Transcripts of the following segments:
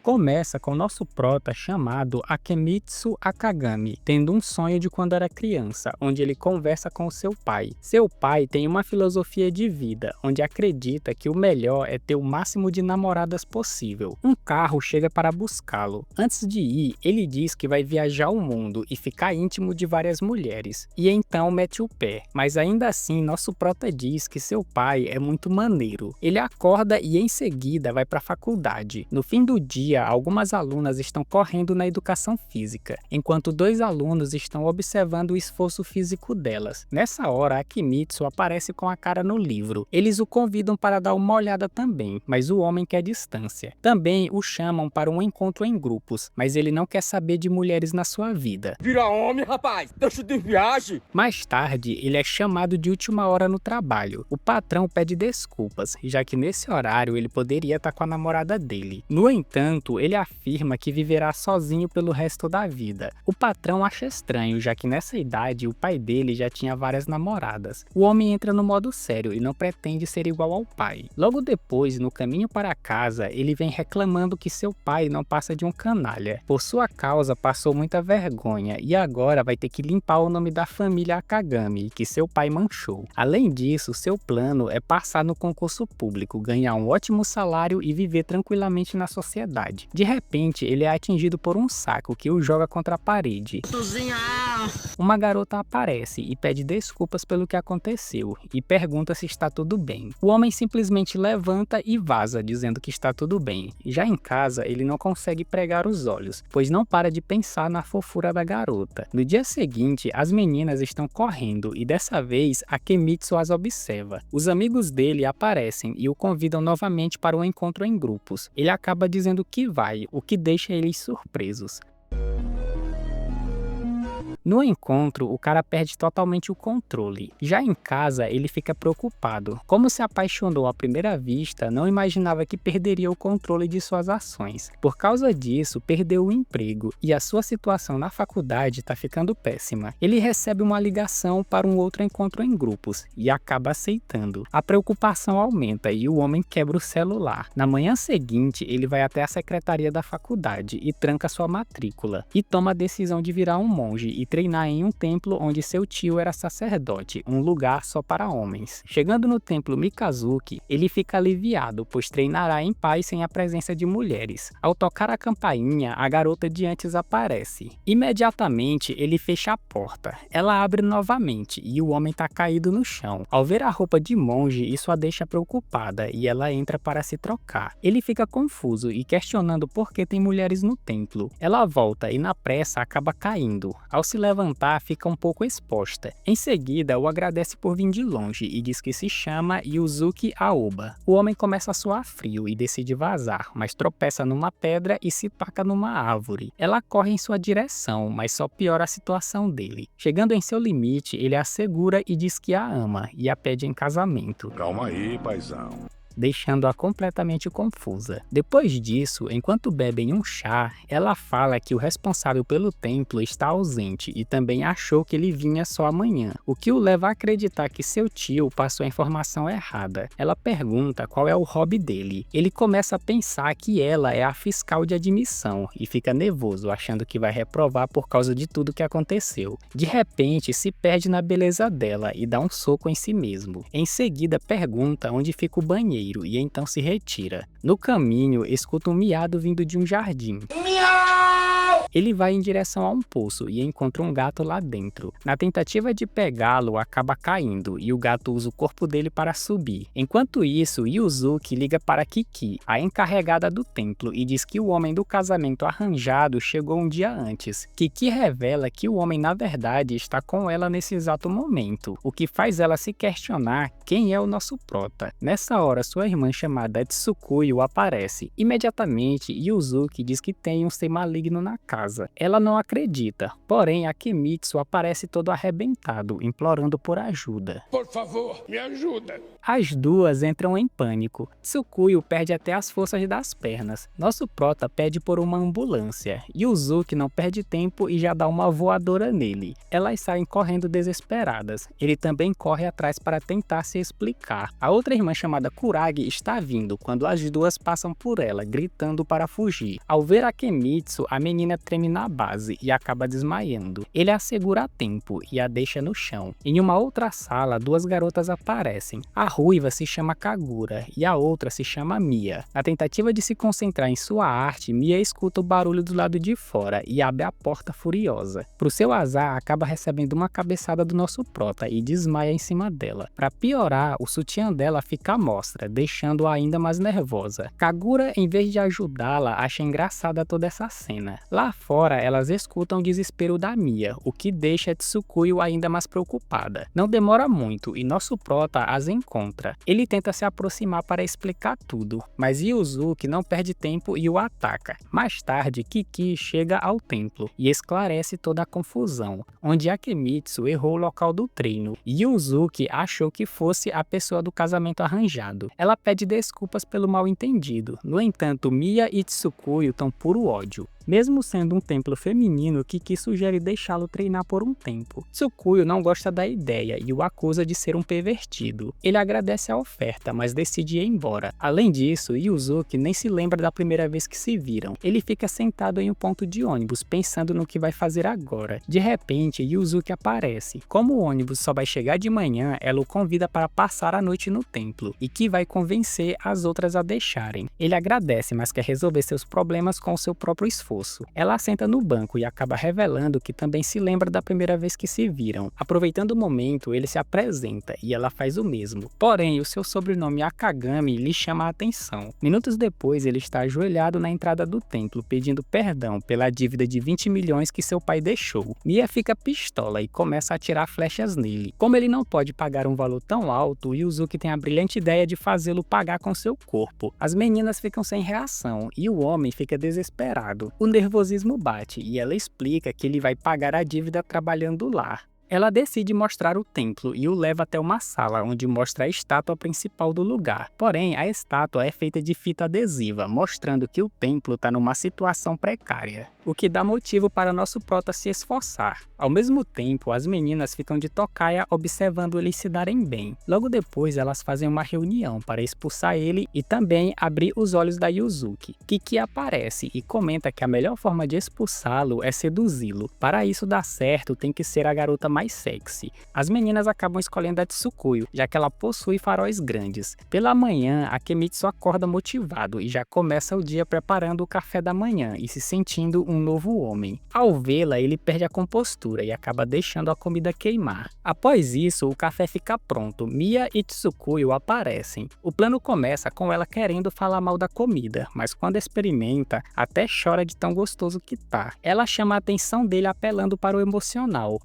Começa com nosso prota chamado Akemitsu Akagami, tendo um sonho de quando era criança, onde ele conversa com o seu pai. Seu pai tem uma filosofia de vida, onde acredita que o melhor é ter o máximo de namoradas possível. Um carro chega para buscá-lo. Antes de ir, ele diz que vai viajar o mundo e ficar íntimo de várias mulheres, e então mete o pé. Mas ainda assim, nosso prota diz que seu pai é muito maneiro. Ele acorda e em seguida vai para a faculdade. No fim do dia, algumas alunas estão correndo na educação física, enquanto dois alunos estão observando o esforço físico delas. Nessa hora, Akimitsu aparece com a cara no livro. Eles o convidam para dar uma olhada também, mas o homem quer distância. Também o chamam para um encontro em grupos, mas ele não quer saber de mulheres na sua vida. Vira homem, rapaz! Deixa de viagem! Mais tarde, ele é chamado de última hora no trabalho. O patrão pede desculpas, já que nesse horário ele poderia estar com a namorada dele. No entanto, ele afirma que viverá sozinho pelo resto da vida. O patrão acha estranho, já que nessa idade o pai dele já tinha várias namoradas. O homem entra no modo sério e não pretende ser igual ao pai. Logo depois, no caminho para casa, ele vem reclamando que seu pai não passa de um canalha. Por sua causa, passou muita vergonha e agora vai ter que limpar o nome da família Akagami, que seu pai manchou. Além disso, seu plano é passar no concurso público, ganhar um ótimo salário e viver tranquilamente na sociedade. De repente, ele é atingido por um saco que o joga contra a parede. Uma garota aparece e pede desculpas pelo que aconteceu e pergunta se está tudo bem. O homem simplesmente levanta e vaza, dizendo que está tudo bem. Já em casa, ele não consegue pregar os olhos, pois não para de pensar na fofura da garota. No dia seguinte, as meninas estão correndo e dessa vez Akimitsu as observa. Os amigos dele aparecem e o convidam novamente para um encontro em grupos. Ele acaba dizendo que vai, o que deixa eles surpresos. No encontro, o cara perde totalmente o controle. Já em casa, ele fica preocupado. Como se apaixonou à primeira vista, não imaginava que perderia o controle de suas ações. Por causa disso, perdeu o emprego e a sua situação na faculdade está ficando péssima. Ele recebe uma ligação para um outro encontro em grupos e acaba aceitando. A preocupação aumenta e o homem quebra o celular. Na manhã seguinte, ele vai até a secretaria da faculdade e tranca sua matrícula. E toma a decisão de virar um monge e treinar em um templo onde seu tio era sacerdote, um lugar só para homens. Chegando no templo Mikazuki, ele fica aliviado, pois treinará em paz sem a presença de mulheres. Ao tocar a campainha, a garota de antes aparece. Imediatamente, ele fecha a porta. Ela abre novamente e o homem está caído no chão. Ao ver a roupa de monge, isso a deixa preocupada e ela entra para se trocar. Ele fica confuso e questionando por que tem mulheres no templo. Ela volta e na pressa acaba caindo. Ao se levantar, fica um pouco exposta. Em seguida, o agradece por vir de longe e diz que se chama Yuzuki Aoba. O homem começa a suar frio e decide vazar, mas tropeça numa pedra e se taca numa árvore. Ela corre em sua direção, mas só piora a situação dele. Chegando em seu limite, ele a segura e diz que a ama e a pede em casamento. Calma aí, paizão. Deixando-a completamente confusa. Depois disso, enquanto bebem um chá, ela fala que o responsável pelo templo está ausente e também achou que ele vinha só amanhã, o que o leva a acreditar que seu tio passou a informação errada. Ela pergunta qual é o hobby dele. Ele começa a pensar que ela é a fiscal de admissão e fica nervoso, achando que vai reprovar por causa de tudo que aconteceu. De repente, se perde na beleza dela e dá um soco em si mesmo. Em seguida, pergunta onde fica o banheiro e então se retira. No caminho, escuta um miado vindo de um jardim. Ele vai em direção a um poço e encontra um gato lá dentro. Na tentativa de pegá-lo, acaba caindo e o gato usa o corpo dele para subir. Enquanto isso, Yuzuki liga para Kiki, a encarregada do templo, e diz que o homem do casamento arranjado chegou um dia antes. Kiki revela que o homem na verdade está com ela nesse exato momento, o que faz ela se questionar quem é o nosso prota. Nessa hora, sua irmã chamada Tsukuyo aparece. Imediatamente, Yuzuki diz que tem um ser maligno na casa. casa. Ela não acredita, porém Akimitsu aparece todo arrebentado, implorando por ajuda. Por favor, me ajuda. As duas entram em pânico. Tsukuyo perde até as forças das pernas. Nosso prota pede por uma ambulância. Yuzuki não perde tempo e já dá uma voadora nele. Elas saem correndo desesperadas. Ele também corre atrás para tentar se explicar. A outra irmã chamada Kuragi está vindo quando as duas passam por ela, gritando para fugir. Ao ver Akimitsu, a menina treme na base e acaba desmaiando. Ele a segura a tempo e a deixa no chão. Em uma outra sala, duas garotas aparecem. A ruiva se chama Kagura e a outra se chama Mia. Na tentativa de se concentrar em sua arte, Mia escuta o barulho do lado de fora e abre a porta furiosa. Pro seu azar, acaba recebendo uma cabeçada do nosso prota e desmaia em cima dela. Para piorar, o sutiã dela fica à mostra, deixando-a ainda mais nervosa. Kagura, em vez de ajudá-la, acha engraçada toda essa cena. Lá fora, elas escutam o desespero da Mia, o que deixa Tsukuyo ainda mais preocupada. Não demora muito e nosso prota as encontra. Ele tenta se aproximar para explicar tudo, mas Yuzuki não perde tempo e o ataca. Mais tarde, Kiki chega ao templo e esclarece toda a confusão, onde Akimitsu errou o local do treino e Yuzuki achou que fosse a pessoa do casamento arranjado. Ela pede desculpas pelo mal-entendido. No entanto, Mia e Tsukuyo estão puro ódio. Mesmo sendo um templo feminino, Kiki sugere deixá-lo treinar por um tempo. Tsukuyo não gosta da ideia e o acusa de ser um pervertido. Ele agradece a oferta, mas decide ir embora. Além disso, Yuzuki nem se lembra da primeira vez que se viram. Ele fica sentado em um ponto de ônibus, pensando no que vai fazer agora. De repente, Yuzuki aparece. Como o ônibus só vai chegar de manhã, ela o convida para passar a noite no templo, e que vai convencer as outras a deixarem. Ele agradece, mas quer resolver seus problemas com o seu próprio esforço. Ela senta no banco e acaba revelando que também se lembra da primeira vez que se viram. Aproveitando o momento, ele se apresenta e ela faz o mesmo. Porém, o seu sobrenome Akagami lhe chama a atenção. Minutos depois, ele está ajoelhado na entrada do templo, pedindo perdão pela dívida de 20 milhões que seu pai deixou. Mia fica pistola e começa a atirar flechas nele. Como ele não pode pagar um valor tão alto, Yuzuki tem a brilhante ideia de fazê-lo pagar com seu corpo. As meninas ficam sem reação e o homem fica desesperado. O nervosismo bate e ela explica que ele vai pagar a dívida trabalhando lá. Ela decide mostrar o templo e o leva até uma sala onde mostra a estátua principal do lugar. Porém, a estátua é feita de fita adesiva, mostrando que o templo está numa situação precária, o que dá motivo para nosso prota se esforçar. Ao mesmo tempo, as meninas ficam de tocaia observando eles se darem bem. Logo depois, elas fazem uma reunião para expulsar ele e também abrir os olhos da Yuzuki. Kiki aparece e comenta que a melhor forma de expulsá-lo é seduzi-lo. Para isso dar certo, tem que ser a garota mais sexy. As meninas acabam escolhendo a Tsukuyo, já que ela possui faróis grandes. Pela manhã, Akimitsu acorda motivado e já começa o dia preparando o café da manhã e se sentindo um novo homem. Ao vê-la, ele perde a compostura e acaba deixando a comida queimar. Após isso, o café fica pronto. Mia e Tsukuyo aparecem. O plano começa com ela querendo falar mal da comida, mas quando experimenta, até chora de tão gostoso que tá. Ela chama a atenção dele apelando para o emocional.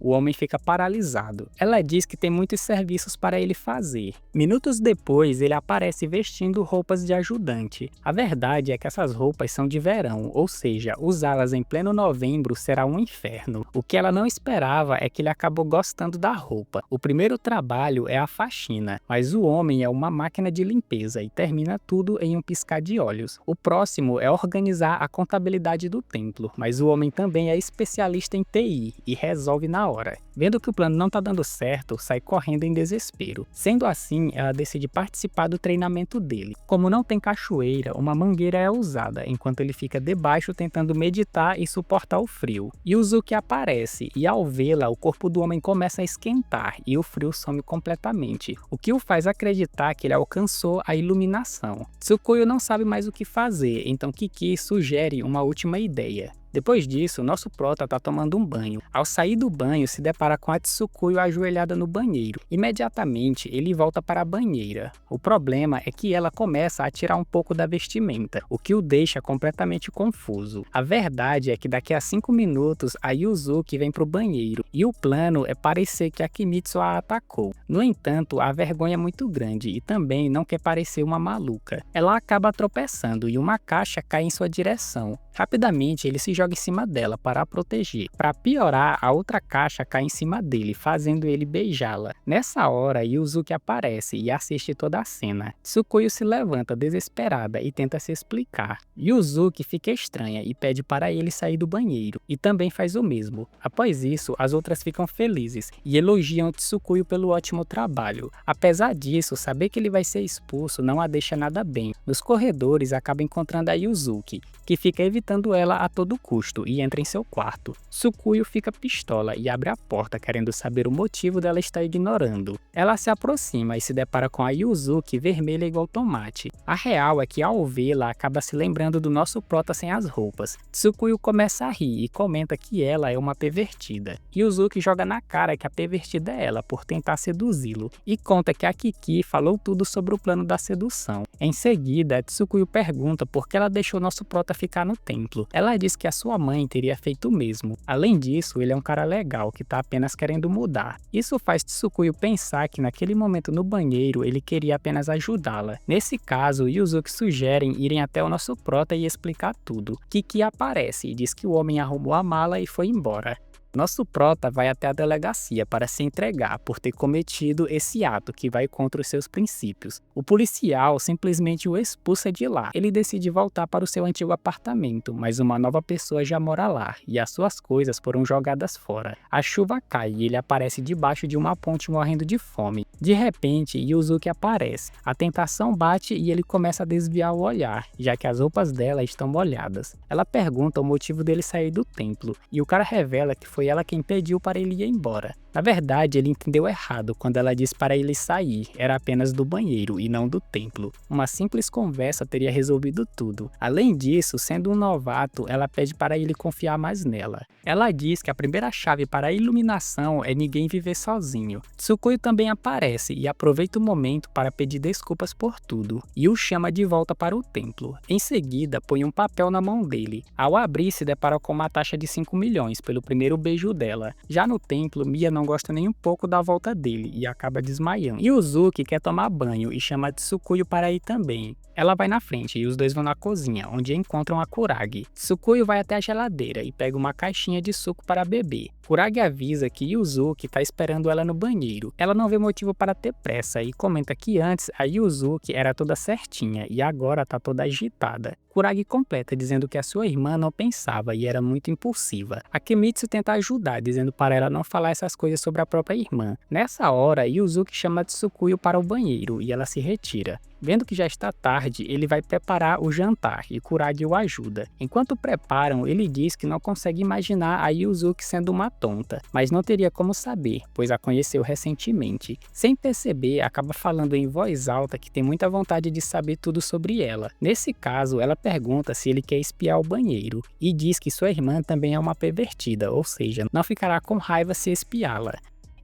O homem fica paralisado. Ela diz que tem muitos serviços para ele fazer. Minutos depois, ele aparece vestindo roupas de ajudante. A verdade é que essas roupas são de verão, ou seja, usá-las em pleno novembro será um inferno. O que ela não esperava é que ele acabou gostando da roupa. O primeiro trabalho é a faxina, mas o homem é uma máquina de limpeza e termina tudo em um piscar de olhos. O próximo é organizar a contabilidade do templo, mas o homem também é especialista em TI e resolve na hora. Vendo que o plano não tá dando certo, sai correndo em desespero. Sendo assim, ela decide participar do treinamento dele. Como não tem cachoeira, uma mangueira é usada, enquanto ele fica debaixo tentando meditar e suportar o frio. Yuzuki aparece e ao vê-la, o corpo do homem começa a esquentar e o frio some completamente, o que o faz acreditar que ele alcançou a iluminação. Tsukuyo não sabe mais o que fazer, então Kiki sugere uma última ideia. Depois disso, nosso prota tá tomando um banho. Ao sair do banho, se depara com a Tsukuyo ajoelhada no banheiro. Imediatamente, ele volta para a banheira. O problema é que ela começa a tirar um pouco da vestimenta, o que o deixa completamente confuso. A verdade é que daqui a 5 minutos, a Yuzuki vem pro banheiro, e o plano é parecer que a Kimitsu a atacou. No entanto, a vergonha é muito grande e também não quer parecer uma maluca. Ela acaba tropeçando e uma caixa cai em sua direção. Rapidamente, ele se joga em cima dela para a proteger. Para piorar, a outra caixa cai em cima dele, fazendo ele beijá-la. Nessa hora, Yuzuki aparece e assiste toda a cena. Tsukuyo se levanta desesperada e tenta se explicar. Yuzuki fica estranha e pede para ele sair do banheiro, e também faz o mesmo. Após isso, as outras ficam felizes e elogiam Tsukuyo pelo ótimo trabalho. Apesar disso, saber que ele vai ser expulso não a deixa nada bem. Nos corredores, acaba encontrando a Yuzuki, que fica evitando ela a todo custo e entra em seu quarto. Tsukuyo fica pistola e abre a porta querendo saber o motivo dela estar ignorando. Ela se aproxima e se depara com a Yuzuki vermelha igual tomate. A real é que ao vê-la acaba se lembrando do nosso prota sem as roupas. Tsukuyo começa a rir e comenta que ela é uma pervertida. Yuzuki joga na cara que a pervertida é ela por tentar seduzi-lo e conta que a Kiki falou tudo sobre o plano da sedução. Em seguida, Tsukuyo pergunta por que ela deixou nosso prota ficar no templo. Ela diz que a sua mãe teria feito o mesmo. Além disso, ele é um cara legal que tá apenas querendo mudar. Isso faz Tsukuyo pensar que naquele momento no banheiro ele queria apenas ajudá-la. Nesse caso, Yuzuki sugerem irem até o nosso prota e explicar tudo. Kiki aparece e diz que o homem arrumou a mala e foi embora. Nosso prota vai até a delegacia para se entregar por ter cometido esse ato que vai contra os seus princípios. O policial simplesmente o expulsa de lá. Ele decide voltar para o seu antigo apartamento, mas uma nova pessoa já mora lá e as suas coisas foram jogadas fora. A chuva cai e ele aparece debaixo de uma ponte morrendo de fome. De repente, Yuzuki aparece. A tentação bate e ele começa a desviar o olhar, já que as roupas dela estão molhadas. Ela pergunta o motivo dele sair do templo e o cara revela que foi ela quem pediu para ele ir embora. Na verdade, ele entendeu errado quando ela disse para ele sair, era apenas do banheiro e não do templo. Uma simples conversa teria resolvido tudo. Além disso, sendo um novato, ela pede para ele confiar mais nela. Ela diz que a primeira chave para a iluminação é ninguém viver sozinho. Tsukuyo também aparece e aproveita o momento para pedir desculpas por tudo, e o chama de volta para o templo. Em seguida, põe um papel na mão dele. Ao abrir, se depara com uma taxa de 5 milhões pelo primeiro beijo dela. Já no templo, Mia não gosta nem um pouco da volta dele e acaba desmaiando. Yuzuki quer tomar banho e chama Tsukuyo para ir também. Ela vai na frente e os dois vão na cozinha, onde encontram a Kuragi. Tsukuyo vai até a geladeira e pega uma caixinha de suco para beber. Kuragi avisa que Yuzuki está esperando ela no banheiro. Ela não vê motivo para ter pressa e comenta que antes a Yuzuki era toda certinha e agora está toda agitada. Kuragi completa dizendo que a sua irmã não pensava e era muito impulsiva. A Kimitsu tenta ajudar, dizendo para ela não falar essas coisas sobre a própria irmã. Nessa hora, Yuzuki chama Tsukuyo para o banheiro e ela se retira. Vendo que já está tarde, ele vai preparar o jantar e Kuragi o ajuda. Enquanto preparam, ele diz que não consegue imaginar a Yuzuki sendo uma tonta, mas não teria como saber, pois a conheceu recentemente. Sem perceber, acaba falando em voz alta que tem muita vontade de saber tudo sobre ela. Nesse caso, ela pergunta se ele quer espiar o banheiro e diz que sua irmã também é uma pervertida, ou seja, não ficará com raiva se espiá-la.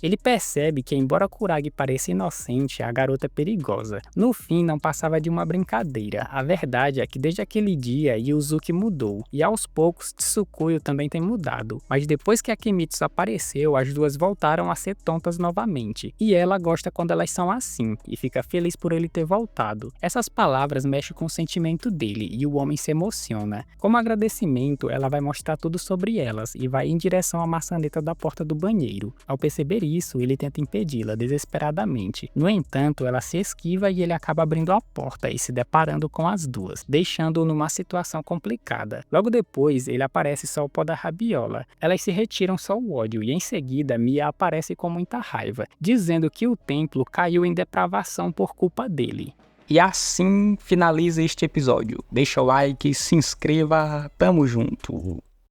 Ele percebe que, embora Kuragi pareça inocente, a garota é perigosa. No fim, não passava de uma brincadeira. A verdade é que desde aquele dia, Yuzuki mudou. E aos poucos, Tsukuyo também tem mudado. Mas depois que a Kimitsu apareceu, as duas voltaram a ser tontas novamente. E ela gosta quando elas são assim, e fica feliz por ele ter voltado. Essas palavras mexem com o sentimento dele, e o homem se emociona. Como agradecimento, ela vai mostrar tudo sobre elas, e vai em direção à maçaneta da porta do banheiro. Ao perceber isso, ele tenta impedi-la desesperadamente. No entanto, ela se esquiva e ele acaba abrindo a porta e se deparando com as duas, deixando-o numa situação complicada. Logo depois, ele aparece só o pó da rabiola. Elas se retiram só o ódio e em seguida Mia aparece com muita raiva, dizendo que o templo caiu em depravação por culpa dele. E assim finaliza este episódio. Deixa o like, se inscreva, tamo junto!